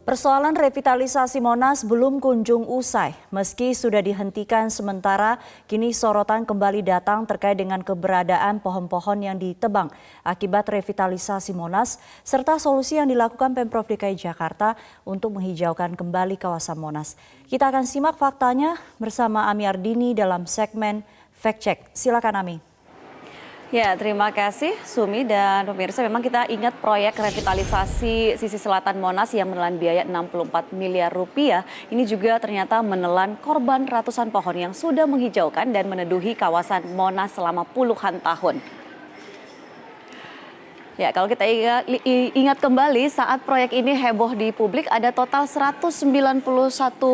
Persoalan revitalisasi Monas belum kunjung usai. Meski sudah dihentikan sementara, kini sorotan kembali datang terkait dengan keberadaan pohon-pohon yang ditebang akibat revitalisasi Monas, serta solusi yang dilakukan Pemprov DKI Jakarta untuk menghijaukan kembali kawasan Monas. Kita akan simak faktanya bersama Ami Ardini dalam segmen Fact Check. Silakan Ami. Ya, terima kasih Sumi dan pemirsa. Memang kita ingat proyek revitalisasi sisi selatan Monas yang menelan biaya 64 miliar rupiah. Ini juga ternyata menelan korban ratusan pohon yang sudah menghijaukan dan meneduhi kawasan Monas selama puluhan tahun. Ya, kalau kita ingat kembali saat proyek ini heboh di publik, ada total 191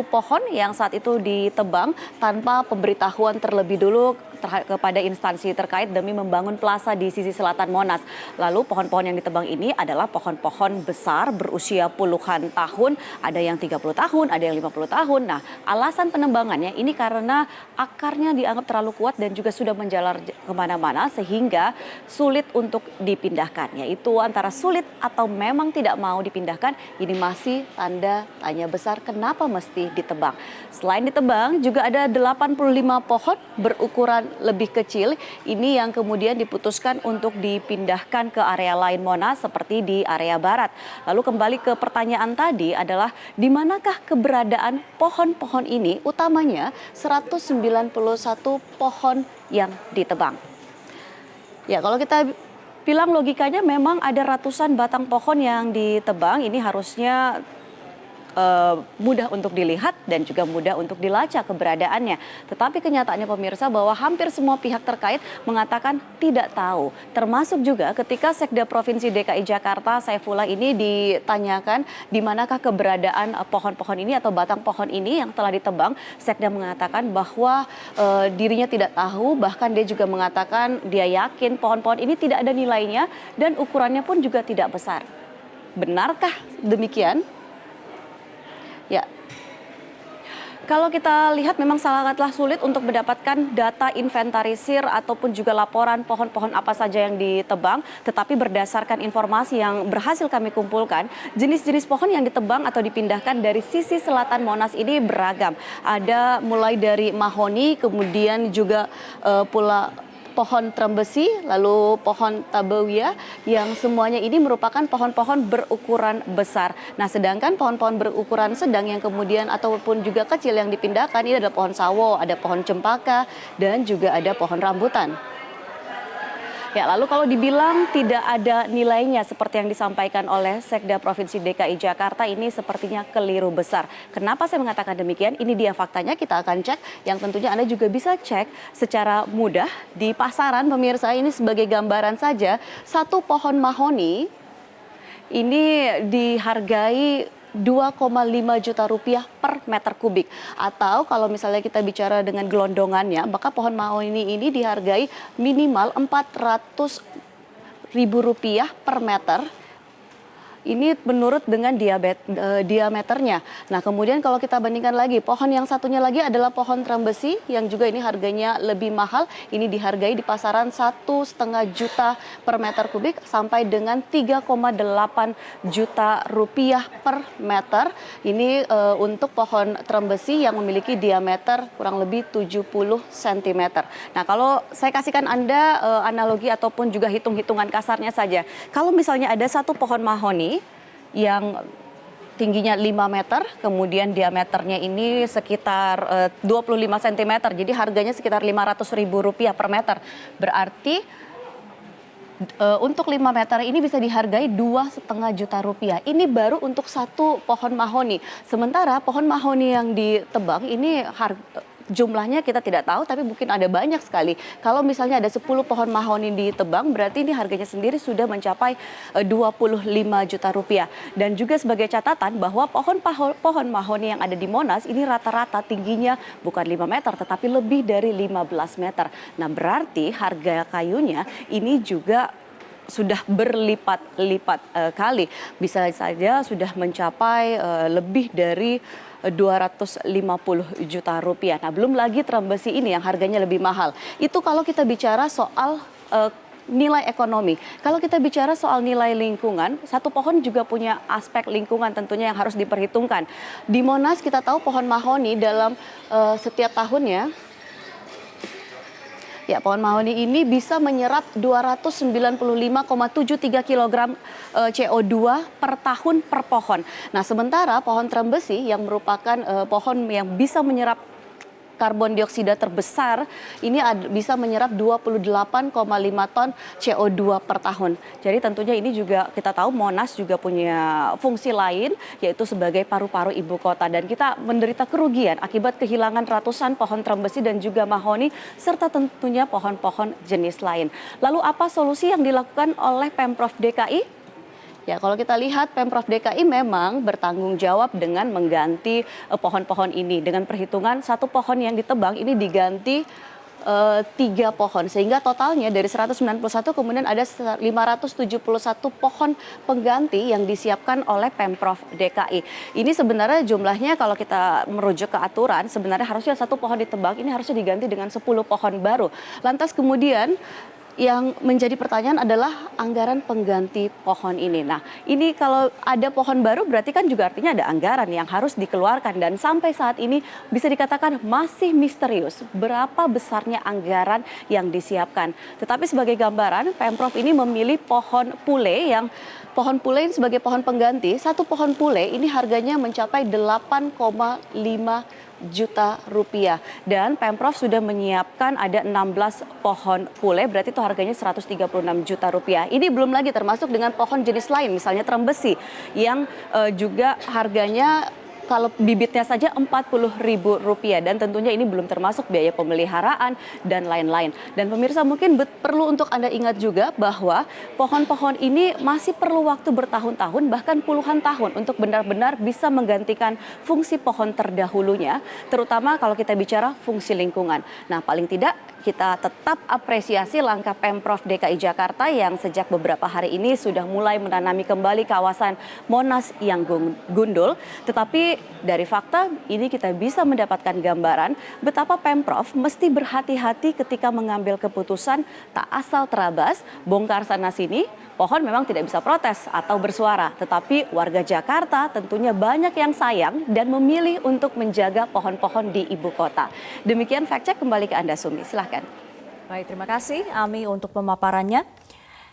pohon yang saat itu ditebang tanpa pemberitahuan terlebih dulu kepada instansi terkait demi membangun plaza di sisi selatan Monas. Lalu pohon-pohon yang ditebang ini adalah pohon-pohon besar berusia puluhan tahun, ada yang 30 tahun, ada yang 50 tahun. Nah, alasan penebangannya ini karena akarnya dianggap terlalu kuat dan juga sudah menjalar kemana-mana sehingga sulit untuk dipindahkan. Yaitu antara sulit atau memang tidak mau dipindahkan, ini masih tanda tanya besar kenapa mesti ditebang. Selain ditebang juga ada 85 pohon berukuran lebih kecil, ini yang kemudian diputuskan untuk dipindahkan ke area lain Monas seperti di area barat. Lalu kembali ke pertanyaan tadi adalah di manakah keberadaan pohon-pohon ini, utamanya 191 pohon yang ditebang. Ya, kalau kita bilang logikanya memang ada ratusan batang pohon yang ditebang, ini harusnya mudah untuk dilihat dan juga mudah untuk dilacak keberadaannya. Tetapi kenyataannya pemirsa bahwa hampir semua pihak terkait mengatakan tidak tahu. Termasuk juga ketika Sekda Provinsi DKI Jakarta Saifullah ini ditanyakan di manakah keberadaan pohon-pohon ini atau batang pohon ini yang telah ditebang. Sekda mengatakan bahwa dirinya tidak tahu, bahkan dia juga mengatakan dia yakin pohon-pohon ini tidak ada nilainya dan ukurannya pun juga tidak besar. Benarkah demikian? Ya, kalau kita lihat memang sangatlah sulit untuk mendapatkan data inventarisir ataupun juga laporan pohon-pohon apa saja yang ditebang. Tetapi berdasarkan informasi yang berhasil kami kumpulkan, jenis-jenis pohon yang ditebang atau dipindahkan dari sisi selatan Monas ini beragam. Ada mulai dari mahoni, kemudian juga pula pohon trembesi, lalu pohon tabawia yang semuanya ini merupakan pohon-pohon berukuran besar. Nah, sedangkan pohon-pohon berukuran sedang yang kemudian ataupun juga kecil yang dipindahkan ini adalah pohon sawo, ada pohon cempaka dan juga ada pohon rambutan. Ya, lalu kalau dibilang tidak ada nilainya seperti yang disampaikan oleh Sekda Provinsi DKI Jakarta, ini sepertinya keliru besar. Kenapa saya mengatakan demikian? Ini dia faktanya, kita akan cek. Yang tentunya Anda juga bisa cek secara mudah di pasaran pemirsa. Ini sebagai gambaran saja, satu pohon mahoni ini dihargai 2,5 juta rupiah per meter kubik. Atau kalau misalnya kita bicara dengan gelondongannya, maka pohon mahoni ini dihargai minimal 400.000 rupiah per meter. Ini menurut dengan diameternya. Nah, kemudian kalau kita bandingkan lagi, pohon yang satunya lagi adalah pohon trembesi yang juga ini harganya lebih mahal. Ini dihargai di pasaran 1,5 juta per meter kubik sampai dengan 3,8 juta rupiah per meter. Ini untuk pohon trembesi yang memiliki diameter kurang lebih 70 cm. Nah, kalau saya kasihkan Anda analogi ataupun juga hitung-hitungan kasarnya saja. Kalau misalnya ada satu pohon mahoni yang tingginya 5 meter, kemudian diameternya ini sekitar 25 cm, jadi harganya sekitar 500.000 rupiah per meter. Berarti untuk 5 meter ini bisa dihargai 2,5 juta rupiah. Ini baru untuk satu pohon mahoni. Sementara pohon mahoni yang ditebang ini jumlahnya kita tidak tahu, tapi mungkin ada banyak sekali. Kalau misalnya ada 10 pohon mahoni ditebang, berarti ini harganya sendiri sudah mencapai 25 juta rupiah. Dan juga sebagai catatan bahwa pohon mahoni yang ada di Monas ini rata-rata tingginya bukan 5 meter, tetapi lebih dari 15 meter. Nah, berarti harga kayunya ini juga sudah berlipat-lipat kali. Bisa saja sudah mencapai lebih dari 250 juta rupiah. Nah, belum lagi trembesi ini yang harganya lebih mahal. Itu kalau kita bicara soal nilai ekonomi. Kalau kita bicara soal nilai lingkungan, satu pohon juga punya aspek lingkungan tentunya yang harus diperhitungkan. Di Monas kita tahu pohon mahoni dalam setiap tahunnya, ya, pohon mahoni ini bisa menyerap 295,73 kg CO2 per tahun per pohon. Nah, sementara pohon trembesi yang merupakan pohon yang bisa menyerap karbon dioksida terbesar ini bisa menyerap 28,5 ton CO2 per tahun. Jadi tentunya ini juga kita tahu Monas juga punya fungsi lain yaitu sebagai paru-paru ibu kota dan kita menderita kerugian akibat kehilangan ratusan pohon trembesi dan juga mahoni serta tentunya pohon-pohon jenis lain. Lalu apa solusi yang dilakukan oleh Pemprov DKI? Ya, kalau kita lihat Pemprov DKI memang bertanggung jawab dengan mengganti pohon-pohon ini. Dengan perhitungan satu pohon yang ditebang ini diganti 3 pohon. Sehingga totalnya dari 191 kemudian ada 571 pohon pengganti yang disiapkan oleh Pemprov DKI. Ini sebenarnya jumlahnya kalau kita merujuk ke aturan sebenarnya harusnya satu pohon ditebang ini harusnya diganti dengan 10 pohon baru. Lantas kemudian yang menjadi pertanyaan adalah anggaran pengganti pohon ini. Nah, ini kalau ada pohon baru berarti kan juga artinya ada anggaran yang harus dikeluarkan dan sampai saat ini bisa dikatakan masih misterius berapa besarnya anggaran yang disiapkan. Tetapi sebagai gambaran, Pemprov ini memilih pohon pule yang pohon pule sebagai pohon pengganti. Satu pohon pule ini harganya mencapai 8,5 juta rupiah dan Pemprov sudah menyiapkan ada 16 pohon pule berarti itu harganya 136 juta rupiah. Ini belum lagi termasuk dengan pohon jenis lain misalnya trembesi yang juga harganya kalau bibitnya saja Rp40.000 dan tentunya ini belum termasuk biaya pemeliharaan dan lain-lain. Dan pemirsa mungkin perlu untuk Anda ingat juga bahwa pohon-pohon ini masih perlu waktu bertahun-tahun bahkan puluhan tahun untuk benar-benar bisa menggantikan fungsi pohon terdahulunya, terutama kalau kita bicara fungsi lingkungan. Nah, paling tidak kita tetap apresiasi langkah Pemprov DKI Jakarta yang sejak beberapa hari ini sudah mulai menanami kembali kawasan Monas yang gundul. Tetapi dari fakta ini kita bisa mendapatkan gambaran betapa Pemprov mesti berhati-hati ketika mengambil keputusan tak asal terabas, bongkar sana sini. Pohon memang tidak bisa protes atau bersuara, tetapi warga Jakarta tentunya banyak yang sayang dan memilih untuk menjaga pohon-pohon di ibu kota. Demikian fact check, kembali ke Anda Sumi, silahkan. Baik, terima kasih Ami untuk pemaparannya.